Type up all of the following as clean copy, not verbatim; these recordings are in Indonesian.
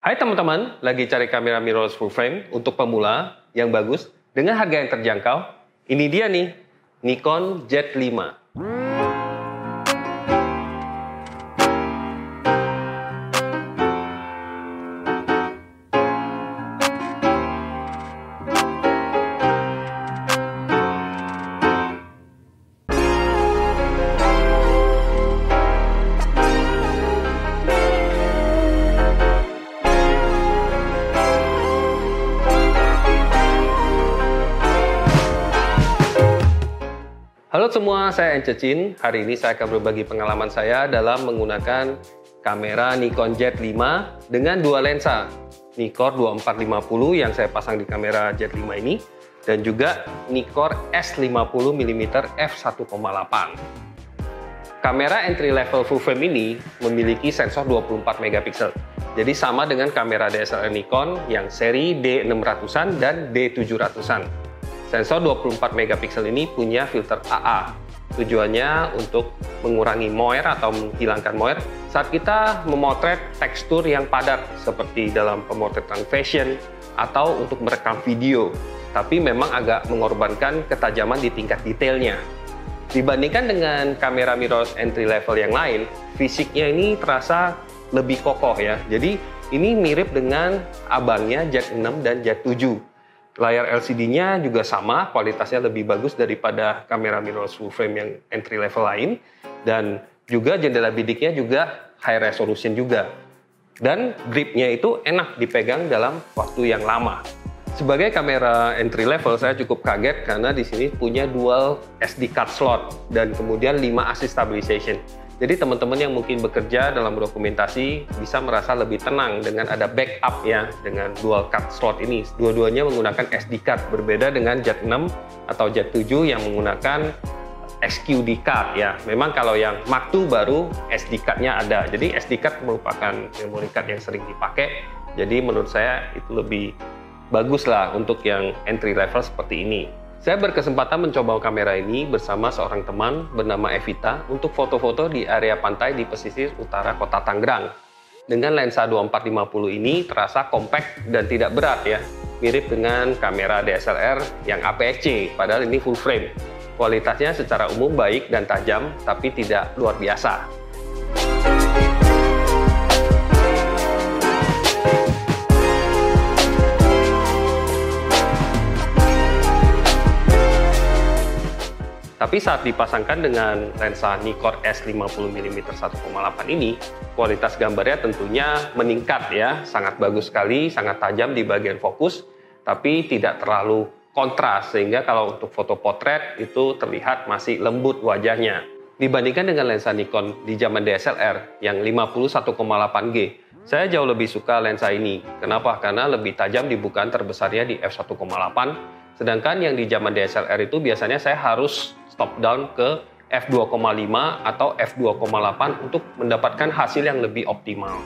Hai teman-teman, lagi cari kamera mirrorless full frame untuk pemula yang bagus dengan harga yang terjangkau. Ini dia nih, Nikon Z5. Halo semua, saya Ence Chin. Hari ini saya akan berbagi pengalaman saya dalam menggunakan kamera Nikon Z5 dengan dua lensa. Nikkor 2450 yang saya pasang di kamera Z5 ini, dan juga Nikkor S50mm f1.8. Kamera entry level full frame ini memiliki sensor 24 megapiksel. Jadi sama dengan kamera DSLR Nikon yang seri D600-an dan D700-an. Sensor 24 megapiksel ini punya filter AA. Tujuannya untuk mengurangi moire atau menghilangkan moire saat kita memotret tekstur yang padat seperti dalam pemotretan fashion atau untuk merekam video. Tapi memang agak mengorbankan ketajaman di tingkat detailnya. Dibandingkan dengan kamera mirrorless entry level yang lain, fisiknya ini terasa lebih kokoh ya. Jadi ini mirip dengan abangnya Z6 dan Z7. Layar LCD-nya juga sama, kualitasnya lebih bagus daripada kamera mirrorless full frame yang entry level lain. Dan juga jendela bidiknya juga high resolution juga. Dan gripnya itu enak dipegang dalam waktu yang lama. Sebagai kamera entry level, saya cukup kaget karena di sini punya dual SD card slot dan kemudian 5 assist stabilization. Jadi teman-teman yang mungkin bekerja dalam dokumentasi bisa merasa lebih tenang dengan ada backup ya dengan dual card slot ini. Dua-duanya menggunakan SD card, berbeda dengan Z6 atau Z7 yang menggunakan XQD card ya. Memang kalau yang Mark II baru SD card-nya ada. Jadi SD card merupakan memory card yang sering dipakai. Jadi menurut saya itu lebih bagus lah untuk yang entry level seperti ini. Saya berkesempatan mencoba kamera ini bersama seorang teman bernama Evita untuk foto-foto di area pantai di pesisir utara kota Tangerang. Dengan lensa 2450 ini terasa compact dan tidak berat ya, mirip dengan kamera DSLR yang APS-C, padahal ini full frame. Kualitasnya secara umum baik dan tajam, tapi tidak luar biasa. Tapi saat dipasangkan dengan lensa Nikkor S50mm 1.8 ini, kualitas gambarnya tentunya meningkat ya, sangat bagus sekali, sangat tajam di bagian fokus, tapi tidak terlalu kontras, sehingga kalau untuk foto potret itu terlihat masih lembut wajahnya. Dibandingkan dengan lensa Nikon di zaman DSLR yang 50-1.8G, saya jauh lebih suka lensa ini. Kenapa? Karena lebih tajam di bukaan terbesarnya di f1.8, sedangkan yang di zaman DSLR itu biasanya saya harus stop down ke f2.5 atau f2.8 untuk mendapatkan hasil yang lebih optimal.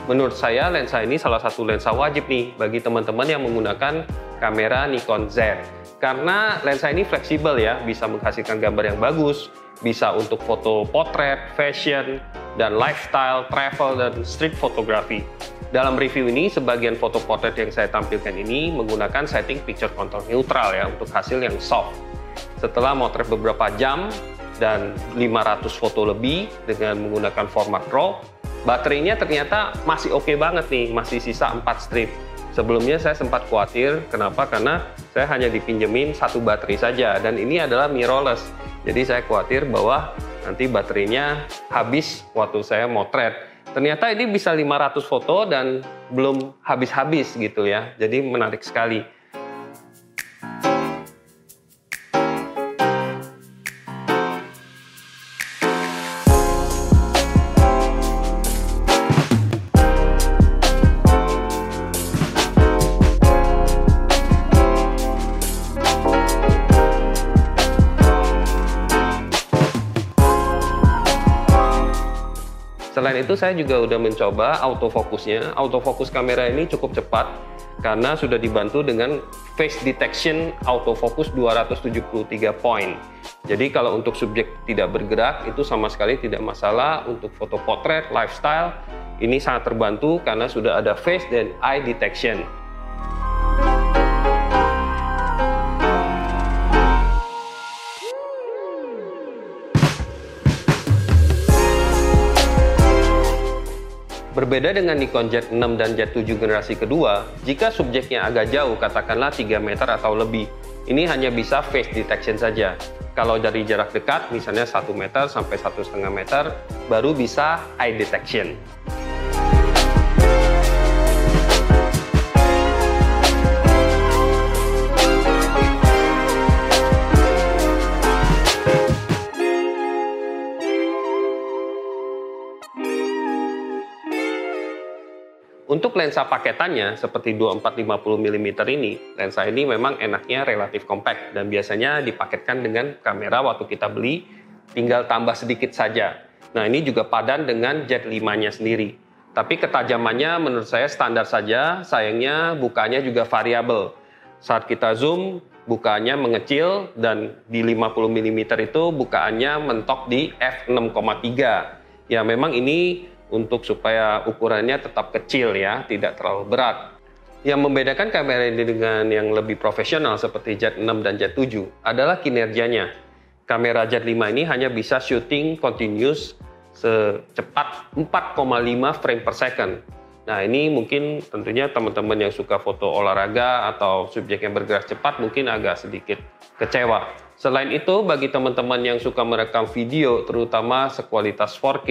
Menurut saya lensa ini salah satu lensa wajib nih bagi teman-teman yang menggunakan kamera Nikon Z. Karena lensa ini fleksibel ya, bisa menghasilkan gambar yang bagus, bisa untuk foto potret, fashion, dan lifestyle, travel, dan street photography. Dalam review ini, sebagian foto potret yang saya tampilkan ini menggunakan setting picture control neutral ya, untuk hasil yang soft. Setelah motret beberapa jam dan 500 foto lebih dengan menggunakan format RAW, baterainya ternyata masih oke banget nih, masih sisa 4 strip. Sebelumnya saya sempat khawatir, kenapa? Karena saya hanya dipinjemin satu baterai saja, dan ini adalah mirrorless. Jadi saya khawatir bahwa nanti baterainya habis waktu saya motret. Ternyata ini bisa 500 foto dan belum habis-habis gitu ya, jadi menarik sekali. selain itu saya juga udah mencoba autofokusnya. Autofokus kamera ini cukup cepat karena sudah dibantu dengan face detection autofocus 273 point. Jadi kalau untuk subjek tidak bergerak itu sama sekali tidak masalah. Untuk foto potret, lifestyle ini sangat terbantu karena sudah ada face dan eye detection. Berbeda dengan Nikon Z6 dan Z7 generasi kedua, jika subjeknya agak jauh, katakanlah 3 meter atau lebih, ini hanya bisa face detection saja. Kalau dari jarak dekat, misalnya 1 meter sampai 1,5 meter, baru bisa eye detection. Untuk lensa paketannya seperti 2450 mm ini, lensa ini memang enaknya relatif compact dan biasanya dipaketkan dengan kamera waktu kita beli, tinggal tambah sedikit saja. Nah, ini juga padan dengan Z5-nya sendiri. Tapi ketajamannya menurut saya standar saja, sayangnya bukanya juga variabel. Saat kita zoom, bukanya mengecil dan di 50 mm itu bukaannya mentok di f6,3. Ya, memang ini untuk supaya ukurannya tetap kecil ya, tidak terlalu berat. Yang membedakan kamera ini dengan yang lebih profesional seperti Z6 dan Z7 adalah kinerjanya. Kamera Z5 ini hanya bisa shooting continuous secepat 4,5 frame per second. Nah, ini mungkin tentunya teman-teman yang suka foto olahraga atau subjek yang bergerak cepat mungkin agak sedikit kecewa. Selain itu, bagi teman-teman yang suka merekam video, terutama sekualitas 4K,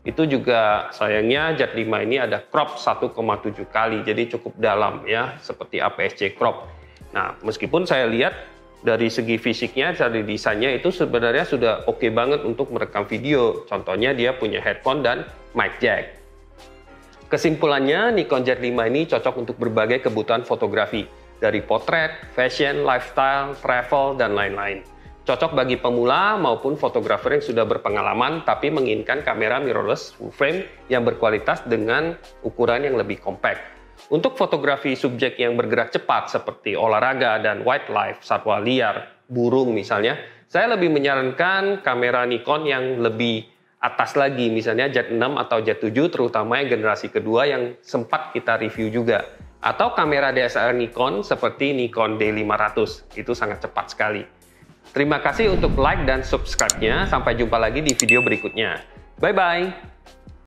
itu juga sayangnya Z5 ini ada crop 1,7 kali, jadi cukup dalam ya, seperti APS-C crop. Nah, meskipun saya lihat dari segi fisiknya, dari desainnya itu sebenarnya sudah oke banget untuk merekam video. Contohnya dia punya headphone dan mic jack. Kesimpulannya, Nikon Z5 ini cocok untuk berbagai kebutuhan fotografi, dari potret, fashion, lifestyle, travel, dan lain-lain. Cocok bagi pemula maupun fotografer yang sudah berpengalaman tapi menginginkan kamera mirrorless full frame yang berkualitas dengan ukuran yang lebih compact. Untuk fotografi subjek yang bergerak cepat seperti olahraga dan wildlife, satwa liar, burung misalnya, saya lebih menyarankan kamera Nikon yang lebih atas lagi, misalnya Z6 atau Z7 terutama yang generasi kedua yang sempat kita review juga. Atau kamera DSLR Nikon seperti Nikon D500, itu sangat cepat sekali. Terima kasih untuk like dan subscribe-nya. Sampai jumpa lagi di video berikutnya. Bye-bye!